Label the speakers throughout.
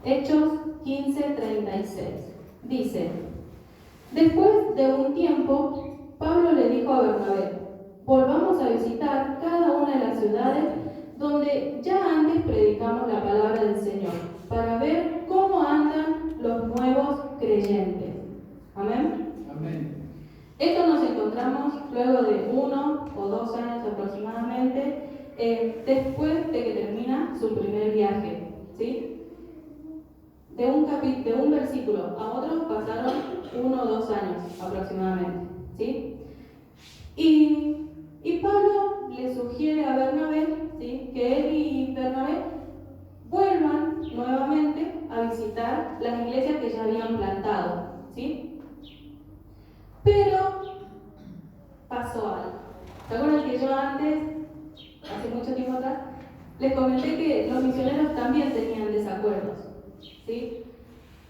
Speaker 1: Hechos 15:36. Dice: después de un tiempo, Pablo le dijo a Bernabé: volvamos a visitar cada una de las ciudades donde ya antes predicamos la palabra del Señor, para ver cómo andan los nuevos creyentes. Amén.
Speaker 2: Amén.
Speaker 1: Esto nos encontramos luego de 1 o 2 años aproximadamente, después de que termina su primer viaje, ¿sí? De un versículo a otro pasaron 1 o 2 años aproximadamente, ¿sí? Y Pablo le sugiere a Bernabé, ¿sí?, que él y Bernabé vuelvan nuevamente a visitar las iglesias que ya habían plantado, ¿sí? Pero pasó algo. ¿Se acuerdan que yo antes, hace mucho tiempo atrás, les comenté que los misioneros también tenían desacuerdos, ¿sí?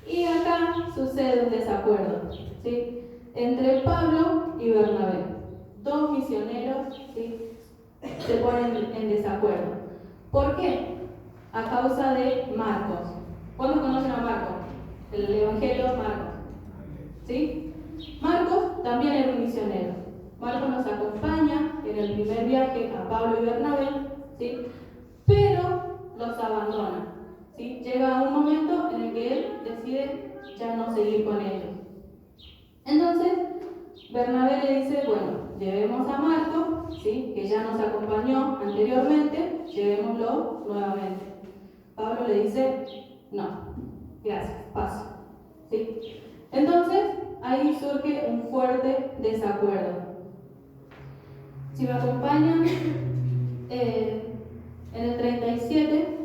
Speaker 1: Y acá sucede un desacuerdo, ¿sí?, entre Pablo y Bernabé. Dos misioneros, ¿sí?, se ponen en desacuerdo. ¿Por qué? A causa de Marcos. ¿Cuántos conocen a Marcos? El Evangelio de Marcos, ¿sí? Marcos también era un misionero. Marcos nos acompaña en el primer viaje a Pablo y Bernabé, ¿sí?, pero los abandona, ¿sí? Llega un momento en el que él decide ya no seguir con ellos. Entonces, Bernabé le dice: bueno, llevemos a Marcos, ¿sí?, que ya nos acompañó anteriormente, llevémoslo nuevamente. Pablo le dice: no, gracias, paso, ¿sí? Entonces, ahí surge un fuerte desacuerdo. Si me acompañan, en el 37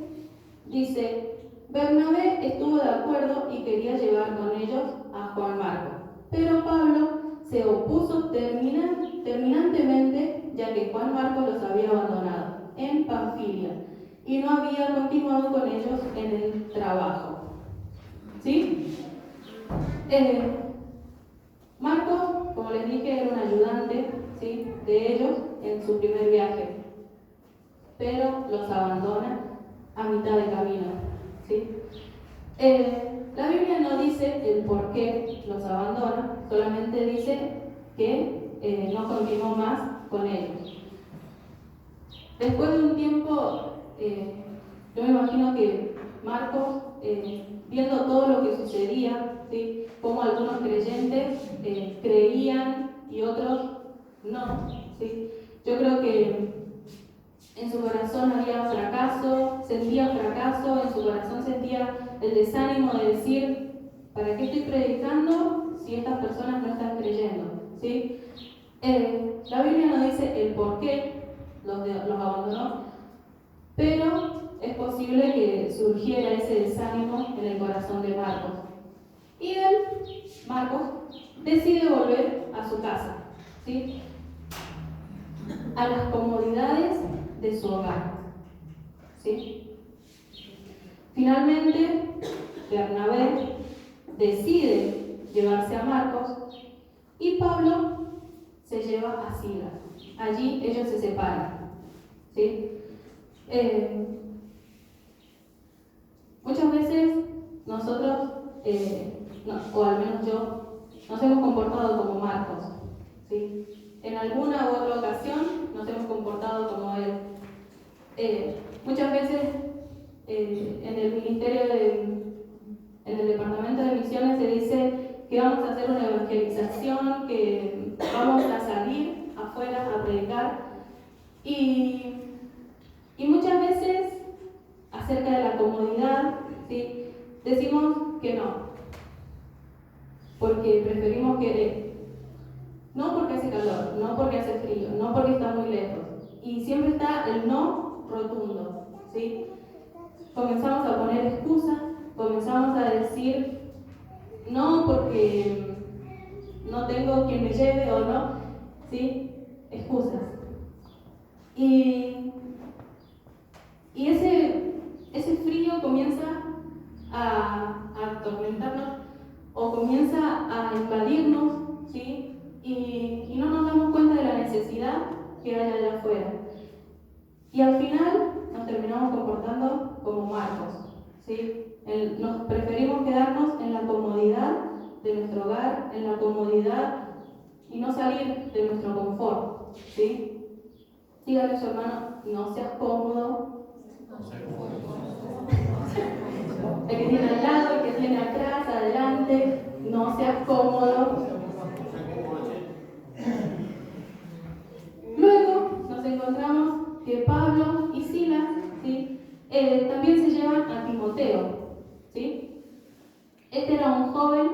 Speaker 1: dice: Bernabé estuvo de acuerdo y quería llevar con ellos a Juan Marcos, pero Pablo se opuso terminantemente, ya que Juan Marcos los había abandonado en Panfilia y no había continuado con ellos en el trabajo, ¿sí? Marcos, como les dije, era un ayudante, ¿sí?, de ellos en su primer viaje, pero los abandona a mitad de camino, ¿sí? La Biblia no dice el por qué los abandona, solamente dice que no continuó más con ellos. Después de un tiempo, yo me imagino que Marcos, viendo todo lo que sucedía, ¿sí?, cómo algunos creyentes creían y otros no, ¿sí?, yo creo que en su corazón había fracaso, sentía fracaso, en su corazón sentía el desánimo de decir: ¿para qué estoy predicando si estas personas no están creyendo? ¿Sí? La Biblia no dice el por qué los abandonó, pero es posible que surgiera ese desánimo en el corazón de Marcos. Y él, Marcos, decide volver a su casa, ¿sí?, a las comodidades de su hogar, ¿sí? Finalmente, Bernabé decide llevarse a Marcos y Pablo se lleva a Silas. Allí ellos se separan, ¿sí? Muchas veces nosotros, o al menos yo, nos hemos comportado como Marcos, ¿sí? En alguna u otra ocasión nos hemos comportado como él. Muchas veces en el ministerio, en el departamento de misiones, se dice que vamos a hacer una evangelización, que vamos a salir afuera a predicar, y muchas veces acerca de la comodidad, ¿sí?, decimos que no, porque preferimos querer, no porque hace calor, no porque hace frío, no porque está muy lejos, y siempre está el no rotundo, ¿sí? Comenzamos a poner excusas, comenzamos a decir no porque no tengo quien me lleve o no, ¿sí? Excusas. Y ese frío comienza a atormentarnos o comienza a invadirnos, ¿sí? Y no nos damos cuenta de la necesidad que hay allá afuera. Y al final nos terminamos comportando como Marcos, ¿sí? Nos preferimos quedarnos en la comodidad de nuestro hogar, en la comodidad y no salir de nuestro confort, ¿sí? Dígale a su hermano, no seas cómodo. El que tiene al lado, el que tiene atrás, adelante, no seas cómodo. Luego nos encontramos que Pablo y Silas, ¿sí? También se llevan a Timoteo, ¿sí? Este era un joven,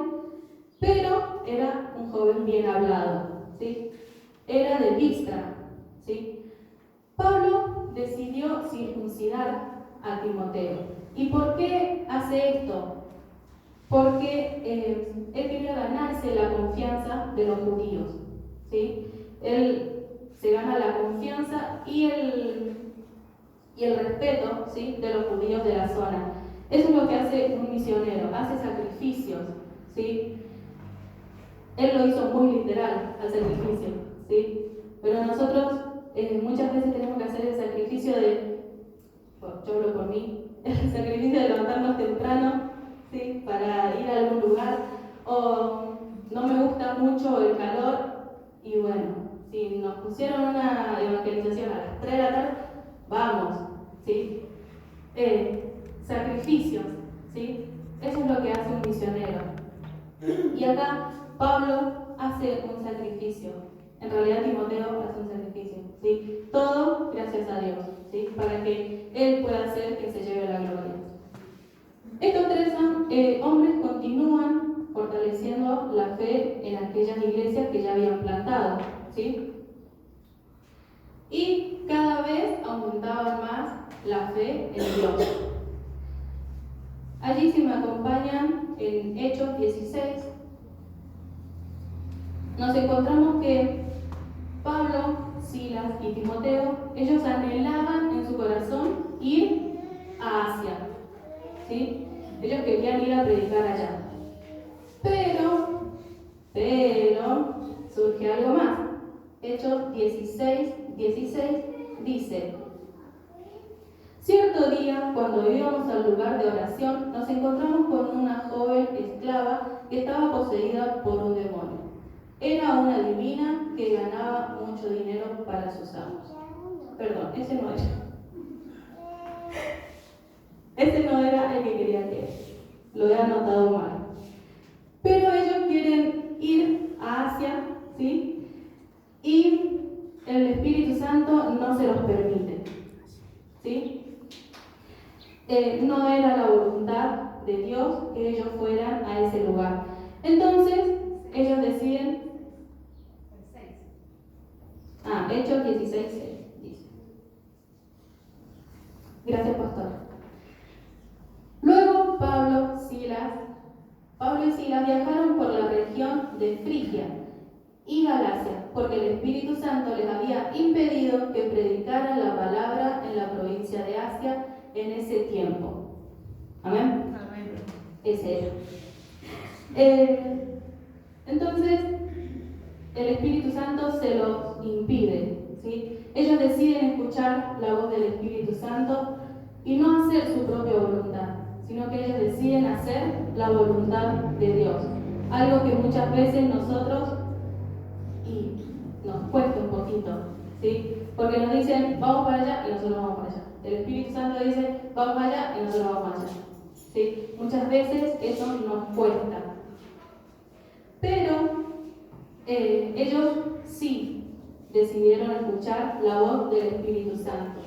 Speaker 1: pero era un joven bien hablado, ¿sí? Era de Listra, ¿sí? Pablo decidió circuncidar a Timoteo. ¿Y por qué hace esto? Porque él quería ganarse la confianza de los judíos, ¿sí? Él se gana la confianza y el respeto, ¿sí?, de los judíos de la zona. Eso es lo que hace un misionero, hace sacrificios, ¿sí? Él lo hizo muy literal al sacrificio, ¿sí? Pero nosotros muchas veces tenemos que hacer el sacrificio yo hablo por mí, el sacrificio de levantarnos temprano, ¿sí?, para ir a algún lugar, o no me gusta mucho el calor, y bueno, si nos pusieron una evangelización a las 3 de la tarde, vamos, ¿sí? Sacrificios, ¿sí? Eso es lo que hace un misionero. Y acá Pablo hace un sacrificio. En realidad Timoteo hace un sacrificio, ¿sí? Todo gracias a Dios, ¿sí? Para que Él pueda hacer que se lleve la gloria. Estos tres hombres continúan fortaleciendo la fe en aquellas iglesias que ya habían plantado, ¿sí? Y cada vez aumentaban más la fe en Dios. Allí, si me acompañan en Hechos 16, nos encontramos que Pablo, Silas y Timoteo, ellos anhelaban en su corazón ir a Asia, ¿sí? Ellos querían ir a predicar allá. Pero, surge algo más. Hechos 16 dice: cierto día, cuando íbamos al lugar de oración, nos encontramos con una joven esclava que estaba poseída por un demonio. Era una divina que ganaba mucho dinero para sus amos. Perdón, ese no era. Ese no era el que quería leer. Lo he anotado mal. Pero ellos quieren ir a Asia, ¿sí? Y el Espíritu Santo no se los permite, ¿sí? No era la voluntad de Dios que ellos fueran a ese lugar. Entonces, ellos deciden. Hechos 16, dice. Gracias, pastor. Luego Pablo y Silas viajaron por la región de Frigia y Galacia, porque el Espíritu Santo les había impedido que predicaran la palabra en la provincia de Asia en ese tiempo. ¿Amén? Amén. Ese era. Entonces, el Espíritu Santo se los impide, ¿sí? Ellos deciden escuchar la voz del Espíritu Santo y no hacer su propia voluntad, sino que ellos deciden hacer la voluntad de Dios. Algo que muchas veces nosotros nos cuesta un poquito, ¿sí? Porque nos dicen, vamos para allá, y nosotros vamos para allá. El Espíritu Santo dice, vamos para allá, y nosotros vamos para allá, ¿sí? Muchas veces eso nos cuesta. Pero ellos sí decidieron escuchar la voz del Espíritu Santo.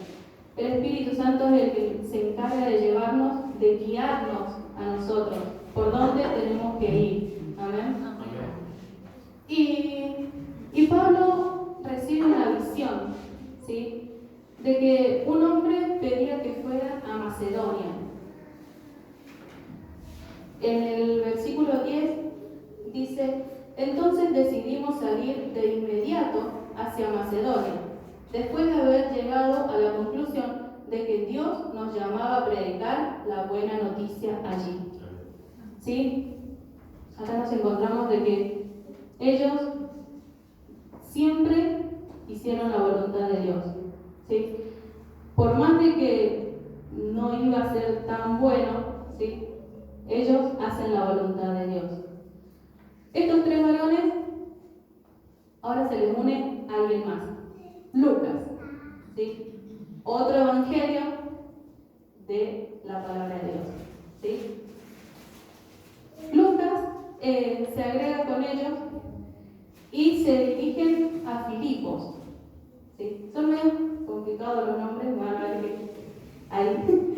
Speaker 1: El Espíritu Santo es el que se encarga de llevarnos, de guiarnos a nosotros, por dónde tenemos que ir. Amén. Y Pablo recibe una visión, ¿sí?, de que un hombre pedía que fuera a Macedonia. En el versículo 10 dice: entonces decidimos salir de inmediato hacia Macedonia, después de haber llegado a la conclusión de que Dios nos llamaba a predicar la buena noticia allí. ¿Sí? Acá nos encontramos de que ellos siempre hicieron la voluntad de Dios, ¿sí? Por más de que no iba a ser tan bueno, ¿sí?, Ellos hacen la voluntad de Dios. Estos tres varones, ahora se les une alguien más. Lucas, ¿sí? Otro evangelio de la palabra de Dios, ¿sí? Lucas se agrega con ellos y se dirigen a Filipos, ¿sí? Son medio complicados los nombres, van a ver que ahí.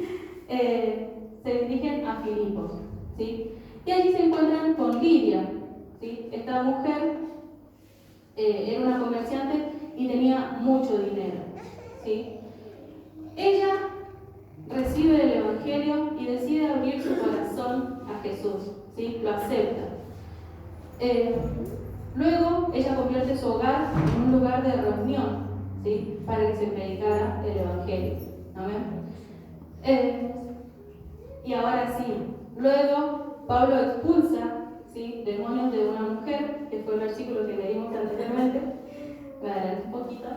Speaker 1: Se dirigen a Filipos, ¿sí? Y allí se encuentran con Lidia, ¿sí? Esta mujer era una comerciante y tenía mucho dinero, ¿sí? Ella recibe el Evangelio y decide abrir su corazón a Jesús, ¿sí? Lo acepta. Luego ella convierte su hogar en un lugar de reunión, ¿sí? Para que se predicara el Evangelio. Amén. Y ahora sí, luego Pablo expulsa, ¿sí?, demonios de una mujer, que fue el versículo que leímos anteriormente. Voy a adelantar un poquito.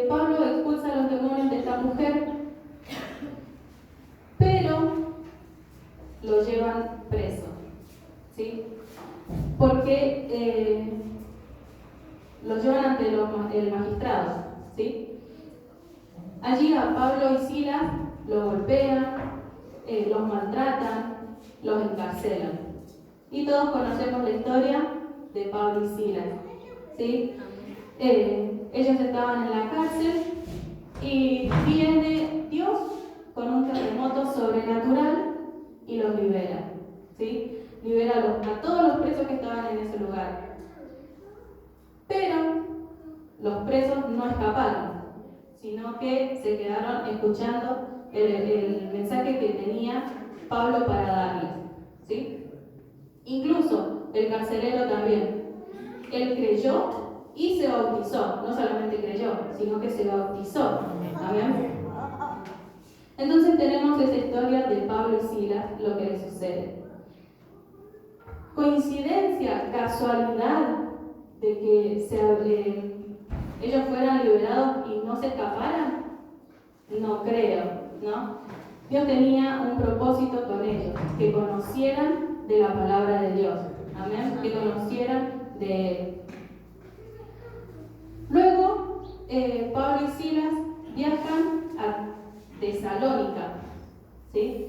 Speaker 1: Pablo expulsa los demonios de esta mujer, pero lo llevan preso, ¿sí? Porque lo llevan ante el magistrado, ¿sí? Allí a Pablo y Silas los golpean, los maltratan, los encarcelan. Y todos conocemos la historia de Pablo y Silas, ¿sí? Ellos estaban en la cárcel y viene Dios con un terremoto sobrenatural y los libera, ¿sí? Libera a todos los presos que estaban en ese lugar. Pero los presos no escaparon, sino que se quedaron escuchando el mensaje que tenía Pablo para darles, ¿sí? Incluso el carcelero también. Él creyó y se bautizó. No solamente creyó, sino que se bautizó. ¿Amén? Entonces tenemos esa historia de Pablo y Silas, lo que les sucede. ¿Coincidencia, casualidad de que ellos fueran liberados y no se escaparan? No creo, ¿no? Dios tenía un propósito con ellos, que conocieran de la palabra de Dios, amén, que conocieran de Él. Luego, Pablo y Silas viajan a Tesalónica, ¿sí?,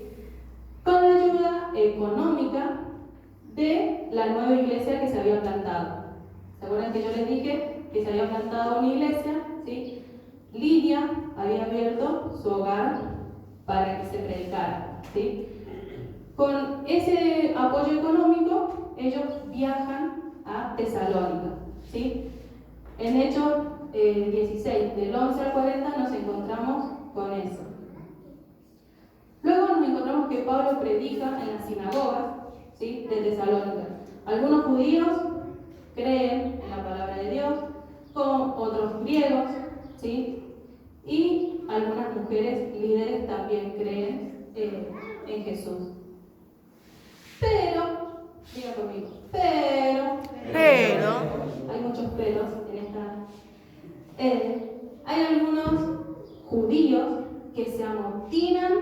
Speaker 1: con la ayuda económica de la nueva iglesia que se había plantado. ¿Se acuerdan que yo les dije que se había plantado una iglesia? ¿Sí? Lidia había abierto su hogar para que se predicara, ¿sí? Con ese apoyo económico, ellos viajan a Tesalónica, ¿sí? En Hechos 16, del 11 al 40, nos encontramos con eso. Luego nos encontramos que Pablo predica en las sinagogas, ¿sí?, de Tesalónica. Algunos judíos creen en la palabra de Dios, con otros griegos, ¿sí?, y algunas mujeres líderes también creen en Jesús. Pero, diga conmigo, pero, hay muchos peros en esta. Hay algunos judíos que se amotinan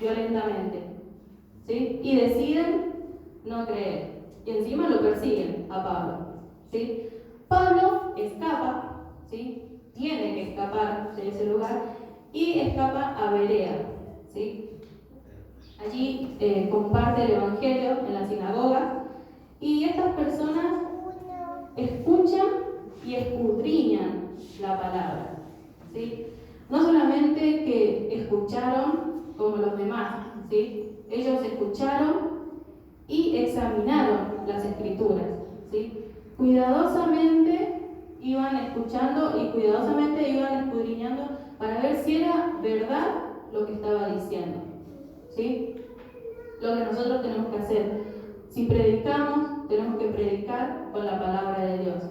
Speaker 1: violentamente, ¿sí?, y deciden no creer, y encima lo persiguen a Pablo, ¿sí? Pablo escapa, ¿sí?, tiene que escapar de ese lugar y escapa a Berea, ¿sí? Allí comparte el evangelio en la sinagoga y estas personas escuchan y escudriñan la palabra, ¿sí? No solamente que escucharon como los demás, ¿sí? Ellos escucharon y examinaron las escrituras, ¿sí? Cuidadosamente iban escuchando y cuidadosamente iban escudriñando para ver si era verdad lo que estaba diciendo, ¿sí? Lo que nosotros tenemos que hacer. Si predicamos, tenemos que predicar con la palabra de Dios,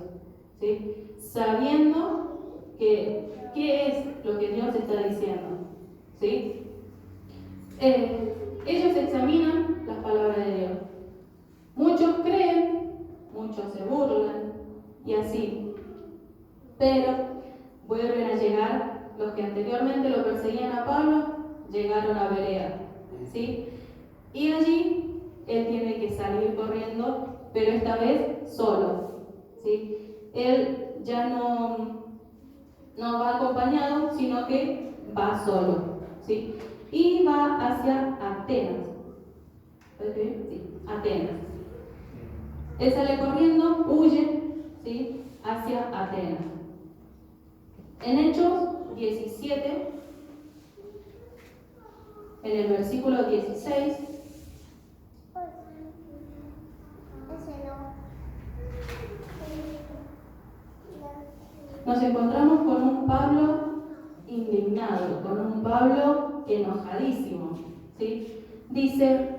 Speaker 1: ¿sí?, sabiendo qué es lo que Dios está diciendo, ¿sí? Ellos examinan las palabras de Dios. Muchos creen, muchos se burlan y así. Pero vuelven a llegar los que anteriormente lo perseguían a Pablo, llegaron a Berea. ¿sí? Y allí él tiene que salir corriendo, pero esta vez solo, ¿sí? Él ya no va acompañado, sino que va solo, ¿sí? Y va hacia Atenas. Sí, Atenas. Él sale corriendo, huye, ¿sí? Hacia Atenas. En Hechos 17, en el versículo 16, nos encontramos con un Pablo indignado, con un Pablo enojadísimo, ¿sí? Dice: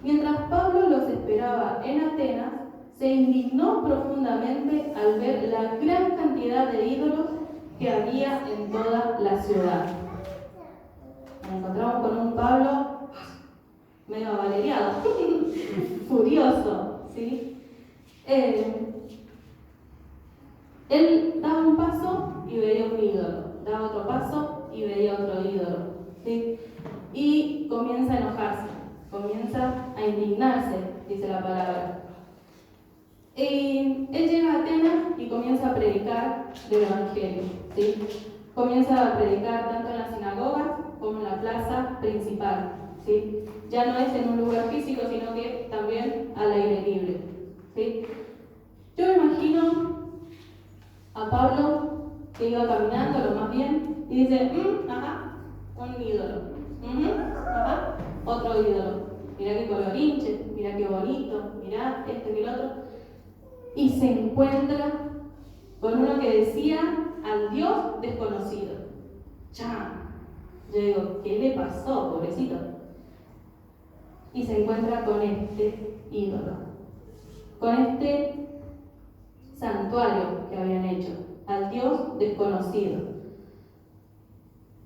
Speaker 1: mientras Pablo los esperaba en Atenas, se indignó profundamente al ver la gran cantidad de ídolos que había en toda la ciudad. Nos encontramos con un Pablo medio avaleriado, furioso, ¿sí? Él daba un paso y veía un ídolo, daba otro paso y veía otro ídolo, ¿sí? Y comienza a enojarse, comienza a indignarse, dice la palabra. Y él llega a Atenas y comienza a predicar el Evangelio, ¿sí? Comienza a predicar tanto en las sinagogas como en la plaza principal, ¿sí? Ya no es en un lugar físico, sino que también al aire libre, ¿sí? Yo me imagino a Pablo que iba caminando lo más bien y dice: ajá, un ídolo, ajá, otro ídolo, mirá qué colorinche, mirá qué bonito, mirá esto y el otro, y se encuentra con uno que decía al Dios desconocido. Ya, yo digo, ¿qué le pasó, pobrecito? Y se encuentra con este ídolo, con este santuario que habían hecho, al Dios desconocido.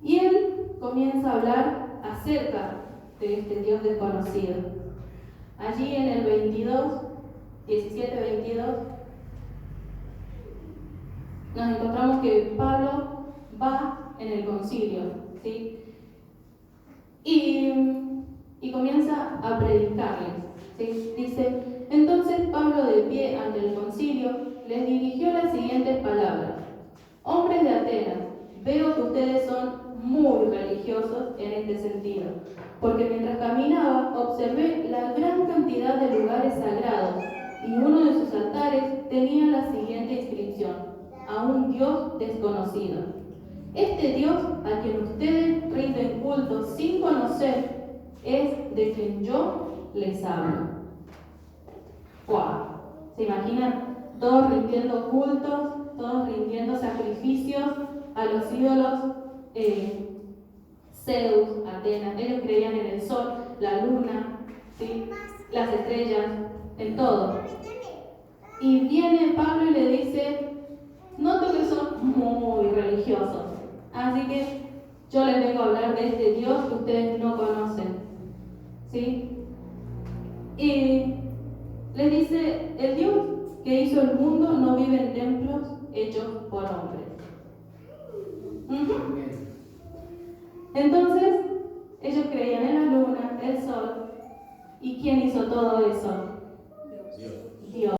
Speaker 1: Y él comienza a hablar acerca de este Dios desconocido. Allí en el 17-22, nos encontramos que Pablo va en el concilio, ¿sí? Y comienza a predicarles, ¿sí? Dice: entonces Pablo, de pie ante el concilio, les dirigió las siguientes palabras: hombres de Atenas, veo que ustedes son muy religiosos en este sentido, porque mientras caminaba observé la gran cantidad de lugares sagrados y uno de sus altares tenía la siguiente inscripción: a un Dios desconocido. Este Dios a quien ustedes rinden culto sin conocer es de quien yo les hablo. ¡Wow! ¿Se imaginan? Todos rindiendo cultos, todos rindiendo sacrificios a los ídolos. Zeus, Atenas, ellos creían en el sol, la luna, ¿sí? Las estrellas, en todo. Y viene Pablo y le dice: noto que son muy religiosos, así que yo les vengo a hablar de este Dios que ustedes no conocen, ¿sí? Y les dice: el Dios que hizo el mundo no vive en templos hechos por hombres. Entonces, ellos creían en la luna, el sol. ¿Y quién hizo todo eso? Dios.